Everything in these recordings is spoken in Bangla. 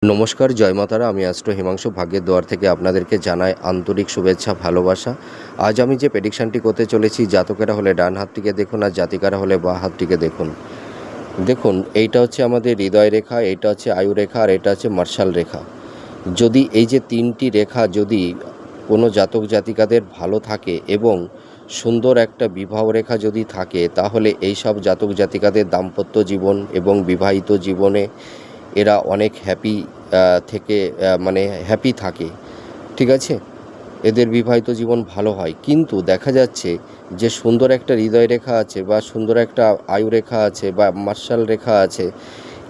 নমস্কার, জয় মাতারা। আমি অ্যাস্ট্রো হিমাংশু ভাগ্যের দুয়ার থেকে আপনাদেরকে জানাই আন্তরিক শুভেচ্ছা, ভালোবাসা। আজ আমি যে প্রেডিকশানটি করতে চলেছি, জাতকেরা হলে ডান হাতটিকে দেখুন আর জাতিকারা হলে বাঁ হাতটিকে দেখুন। দেখুন, এইটা হচ্ছে আমাদের হৃদয় রেখা, এইটা হচ্ছে আয়ু রেখা আর এটা হচ্ছে মার্শাল রেখা। যদি এই যে তিনটি রেখা যদি কোনো জাতক জাতিকাদের ভালো থাকে এবং সুন্দর একটা বিবাহ রেখা যদি থাকে, তাহলে এই সব জাতক জাতিকাদের দাম্পত্য জীবন এবং বিবাহিত জীবনে এরা অনেক থেকে মানে হ্যাপি থাকে, ঠিক আছে? এদের বিবাহিত জীবন ভালো হয়। কিন্তু দেখা যাচ্ছে যে সুন্দর একটা হৃদয় রেখা আছে বা সুন্দর একটা আয়ু রেখা আছে বা মার্শাল রেখা আছে,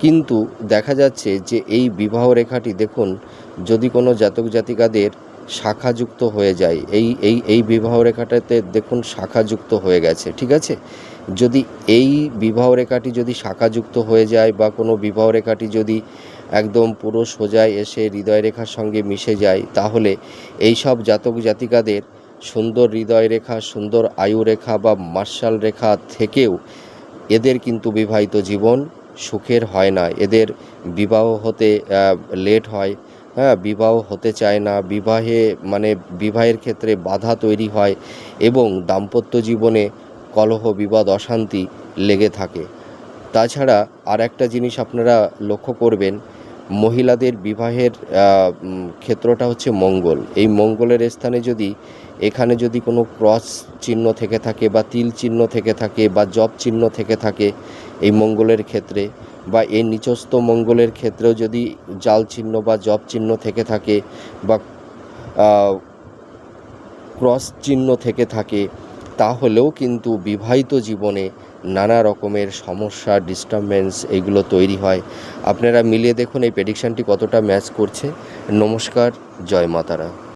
কিন্তু দেখা যাচ্ছে যে এই বিবাহ রেখাটি দেখুন, যদি কোনো জাতক জাতিকাদের শাখাযুক্ত হয়ে যায়, এই বিবাহ রেখাটাতে দেখুন শাখাযুক্ত হয়ে গেছে, ঠিক আছে? যদি এই বিবাহ রেখাটি যদি শাখাযুক্ত হয়ে যায় বা কোনো বিবাহ রেখাটি যদি একদম পুরো সোজায় এসে হৃদয় রেখার সঙ্গে মিশে যায়, তাহলে এই সব জাতক জাতিকাদের সুন্দর হৃদয় রেখা, সুন্দর আয়ু রেখা বা মার্শাল রেখা থেকেও এদের কিন্তু বিবাহিত জীবন সুখের হয় না। এদের বিবাহ হতে লেট হয়, হ্যাঁ, বিবাহ হতে চায় না, বিবাহের ক্ষেত্রে বাধা তৈরি হয় এবং দাম্পত্য জীবনে কলহ, বিবাদ, অশান্তি লেগে থাকে। তাছাড়া আর একটা জিনিস আপনারা লক্ষ্য করবেন, মহিলাদের বিবাহের ক্ষেত্রটা হচ্ছে মঙ্গল। এই মঙ্গলের স্থানে এখানে যদি কোনো ক্রস চিহ্ন থেকে থাকে বা তিল চিহ্ন থেকে থাকে বা জপ চিহ্ন থেকে থাকে এই মঙ্গলের ক্ষেত্রে, বা এই নিচস্থ মঙ্গলের ক্ষেত্রেও যদি জাল চিহ্ন বা জপ চিহ্ন থেকে থাকে বা ক্রস চিহ্ন থেকে থাকে, তাহলেও কিন্তু বিবাহিত জীবনে নানা রকমের সমস্যা, ডিস্টারবেন্স এইগুলো তৈরি হয়। আপনারা মিলিয়ে দেখুন এই প্রেডিকশানটি কতটা ম্যাচ করছে। নমস্কার, জয় মাতারা।